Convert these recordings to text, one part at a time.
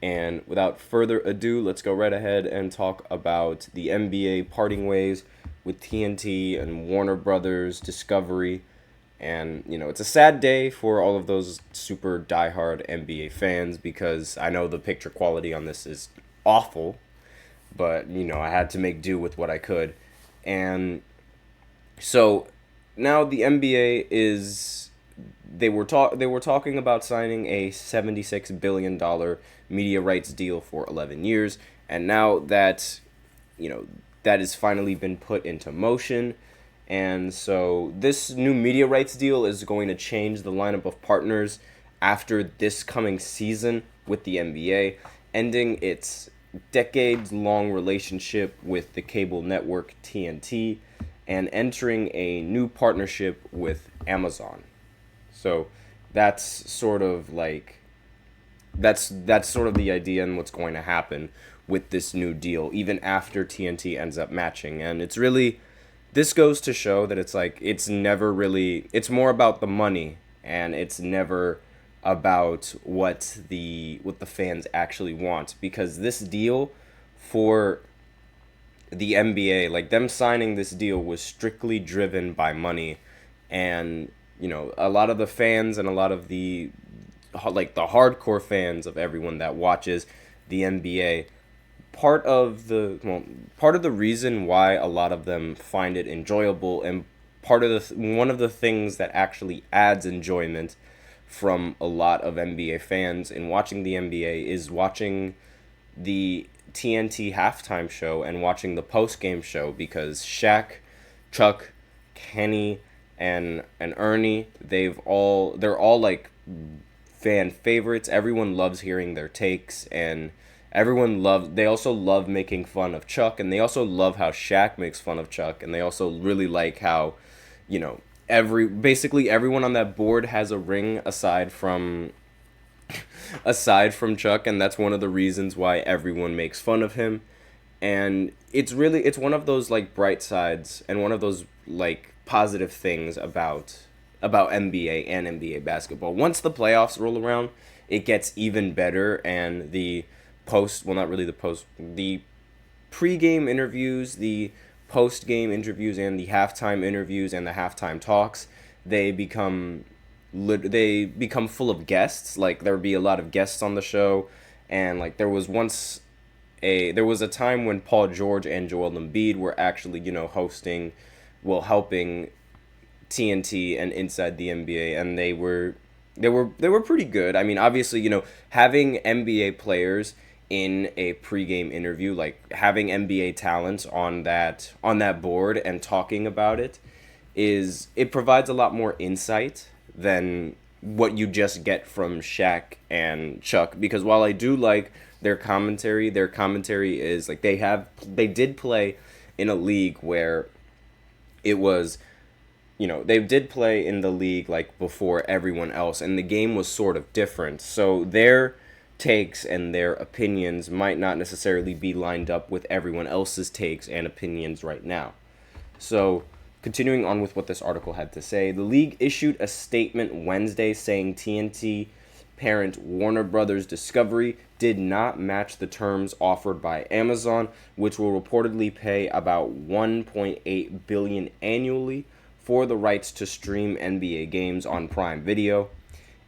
And without further ado, let's go right ahead and talk about the NBA parting ways with TNT and Warner Brothers Discovery. And, it's a sad day for all of those super diehard NBA fans because I know the picture quality on this is awful, but, I had to make do with what I could. And so now the NBA is they were talking about signing a $76 billion media rights deal for 11 years, and now that you know that has finally been put into motion. And so this new media rights deal is going to change the lineup of partners after this coming season with the NBA, ending its decades long relationship with the cable network TNT and entering a new partnership with Amazon. So that's sort of like that's sort of the idea and what's going to happen with this new deal even after TNT ends up matching. And it's really, this goes to show that it's like it's never really, it's more about the money, and it's never about what the fans actually want, because this deal for the NBA, like them signing this deal, was strictly driven by money. And a lot of the fans and a lot of the the hardcore fans of everyone that watches the NBA, part of the reason why a lot of them find it enjoyable, and one of the things that actually adds enjoyment from a lot of NBA fans in watching the NBA is watching the TNT halftime show and watching the post game show, because Shaq, Chuck, Kenny, and Ernie, they're all like fan favorites. Everyone loves hearing their takes, and they also love making fun of Chuck, and they also love how Shaq makes fun of Chuck, and they also really like how, basically everyone on that board has a ring aside from Chuck, and that's one of the reasons why everyone makes fun of him. And it's one of those like bright sides and one of those like positive things about NBA and NBA basketball. Once the playoffs roll around, it gets even better, and not really the pre-game interviews, the post-game interviews, and the halftime interviews and the halftime talks, they become full of guests. Like there would be a lot of guests on the show, and like there was a time when Paul George and Joel Embiid were actually hosting, well, helping TNT and Inside the NBA, and they were pretty good. I mean, obviously, having NBA players in a pregame interview, like having NBA talents on that board and talking about it provides a lot more insight than what you just get from Shaq and Chuck. Because while I do like their commentary is like they did play in a league where it was, they did play in the league like before everyone else, and the game was sort of different. So their takes and their opinions might not necessarily be lined up with everyone else's takes and opinions right now. So, continuing on with what this article had to say, the league issued a statement Wednesday saying TNT parent Warner Brothers Discovery did not match the terms offered by Amazon, which will reportedly pay about 1.8 billion annually for the rights to stream NBA games on Prime Video.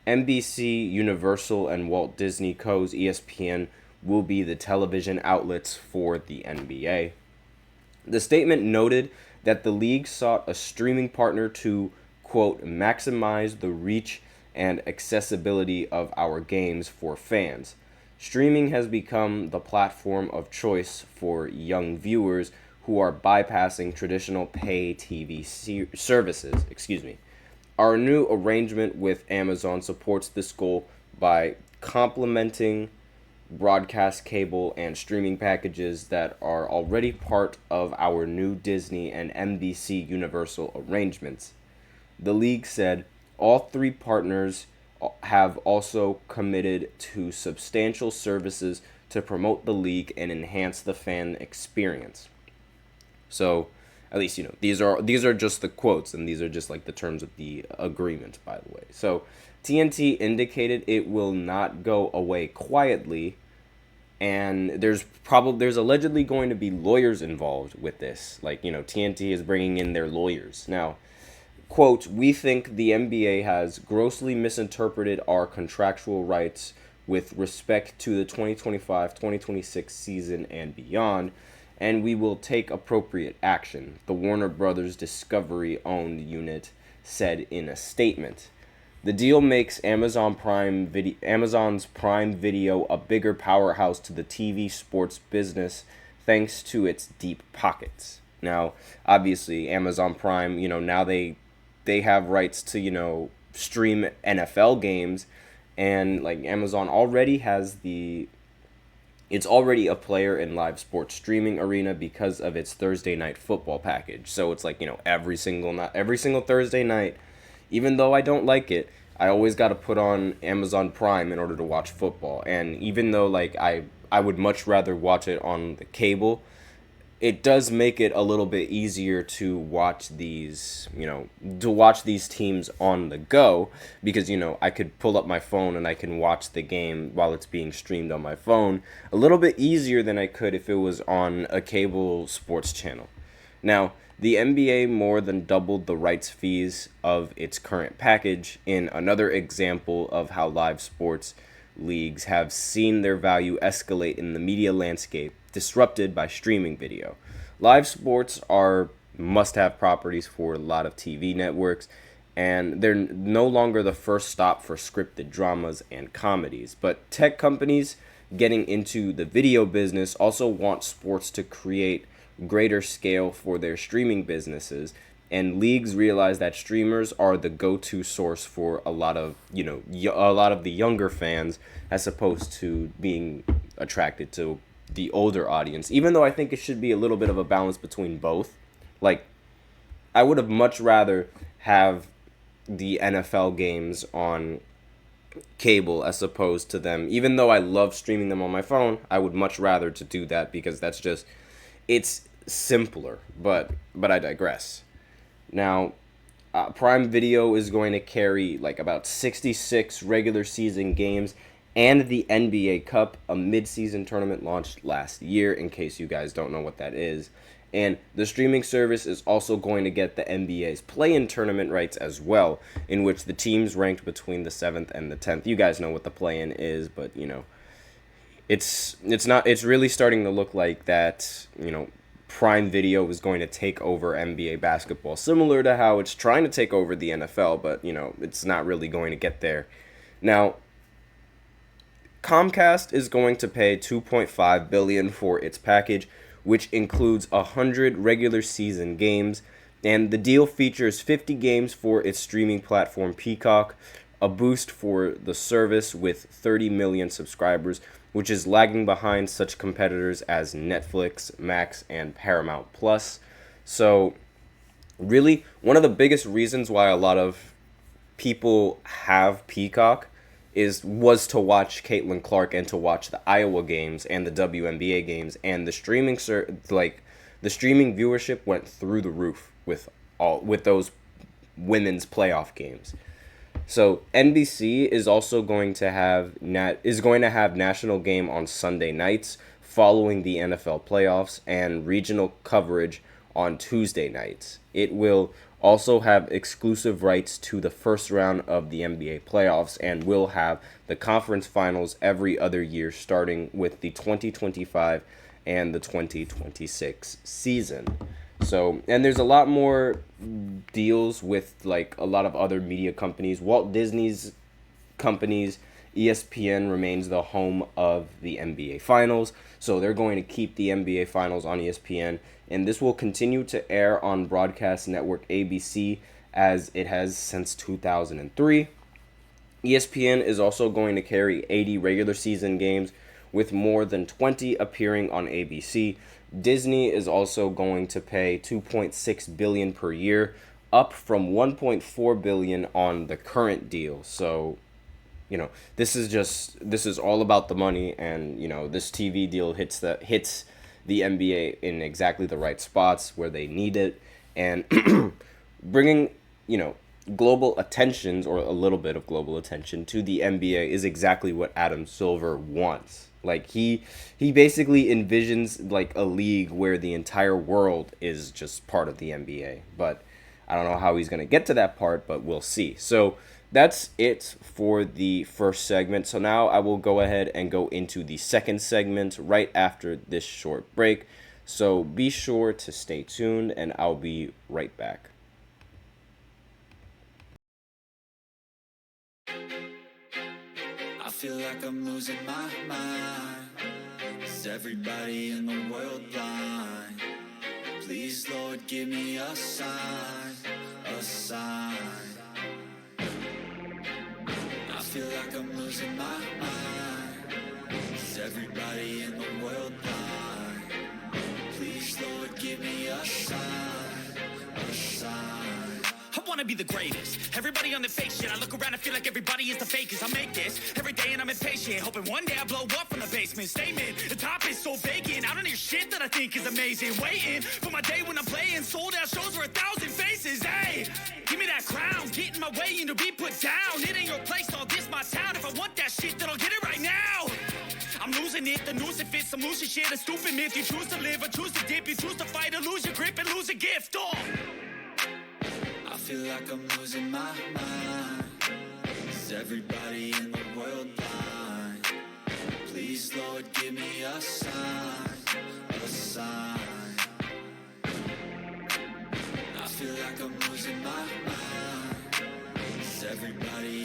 NBC, Universal, and Walt Disney Co.'s ESPN will be the television outlets for the NBA. The statement noted that the league sought a streaming partner to, quote, maximize the reach and accessibility of our games for fans. Streaming has become the platform of choice for young viewers who are bypassing traditional pay TV services. Excuse me. Our new arrangement with Amazon supports this goal by complementing broadcast cable and streaming packages that are already part of our new Disney and NBC Universal arrangements. The league said all three partners have also committed to substantial services to promote the league and enhance the fan experience. So, at least these are just the quotes, and these are just like the terms of the agreement, by the way. So TNT indicated it will not go away quietly, and there's allegedly going to be lawyers involved with this. Like, TNT is bringing in their lawyers now. Quote, "We think the NBA has grossly misinterpreted our contractual rights with respect to the 2025-2026 season and beyond, and we will take appropriate action," the Warner Brothers Discovery-owned unit said in a statement. The deal makes Amazon's Prime Video a bigger powerhouse to the TV sports business thanks to its deep pockets. Now, obviously, Amazon Prime, now they have rights to, stream NFL games, and like Amazon already has it's already a player in live sports streaming arena because of its Thursday night football package. So it's like, every single Thursday night, even though I don't like it, I always got to put on Amazon Prime in order to watch football. And even though like I would much rather watch it on the cable, it does make it a little bit easier to watch these teams on the go, because, I could pull up my phone and I can watch the game while it's being streamed on my phone a little bit easier than I could if it was on a cable sports channel. Now, the NBA more than doubled the rights fees of its current package in another example of how live sports leagues have seen their value escalate in the media landscape, disrupted by streaming video. Live sports are must-have properties for a lot of TV networks, and they're no longer the first stop for scripted dramas and comedies. But tech companies getting into the video business also want sports to create greater scale for their streaming businesses, and leagues realize that streamers are the go-to source for a lot of the younger fans, as opposed to being attracted to the older audience, even though I think it should be a little bit of a balance between both. Like, I would have much rather have the NFL games on cable as opposed to them, even though I love streaming them on my phone. I would much rather to do that because it's simpler, but I digress. Now, Prime Video is going to carry like about 66 regular season games and the NBA Cup, a mid-season tournament launched last year, in case you guys don't know what that is. And the streaming service is also going to get the NBA's play-in tournament rights as well, in which the teams ranked between the 7th and the 10th. You guys know what the play-in is, but it's really starting to look like that, Prime Video is going to take over NBA basketball, similar to how it's trying to take over the NFL, but, it's not really going to get there. Now, Comcast is going to pay $2.5 billion for its package, which includes 100 regular season games, and the deal features 50 games for its streaming platform Peacock, a boost for the service with 30 million subscribers, which is lagging behind such competitors as Netflix, Max, and Paramount Plus. So, really, one of the biggest reasons why a lot of people have Peacock was to watch Caitlin Clark and to watch the Iowa games and the WNBA games, and the streaming viewership went through the roof with those women's playoff games. So NBC is also going to have national game on Sunday nights following the NFL playoffs, and regional coverage on Tuesday nights. It will also have exclusive rights to the first round of the NBA playoffs, and will have the conference finals every other year, starting with the 2025 and the 2026 season. So, and there's a lot more deals with like a lot of other media companies. Walt Disney's companies, ESPN remains the home of the NBA Finals, so they're going to keep the NBA Finals on ESPN, and this will continue to air on broadcast network ABC as it has since 2003. ESPN is also going to carry 80 regular season games, with more than 20 appearing on ABC. Disney is also going to pay $2.6 billion per year, up from $1.4 billion on the current deal. So, this is all about the money, and this TV deal hits the NBA in exactly the right spots where they need it, and bringing global attentions, or a little bit of global attention, to the NBA is exactly what Adam Silver wants. Like he basically envisions like a league where the entire world is just part of the NBA. But I don't know how he's going to get to that part, but we'll see. So that's it for the first segment. So now I will go ahead and go into the second segment right after this short break. So be sure to stay tuned and I'll be right back. I feel like I'm losing my mind. Is everybody in the world blind? Please, Lord, give me a sign, a sign. I feel like I'm losing my mind. Is everybody in the world blind? Please, Lord, give me a sign, a sign. I wanna be the greatest. Everybody on the fake shit. I look around and feel like everybody is the fakest. I make this every day and I'm impatient, hoping one day I blow up from the basement. Statement, the top is so vacant. I don't hear shit that I think is amazing. Waiting for my day when I'm playing sold out shows for 1,000 faces. Hey, give me that crown, get in my way and to be put down. It ain't your place, all this my town. If I want that shit, then I'll get it right now. I'm losing it, the noose it fits, some losing shit, a stupid myth. You choose to live or choose to dip, you choose to fight or lose your grip and lose a gift. Oh. I feel like I'm losing my mind. Is everybody in the world blind? Please, Lord, give me a sign, a sign. I feel like I'm losing my mind. Is everybody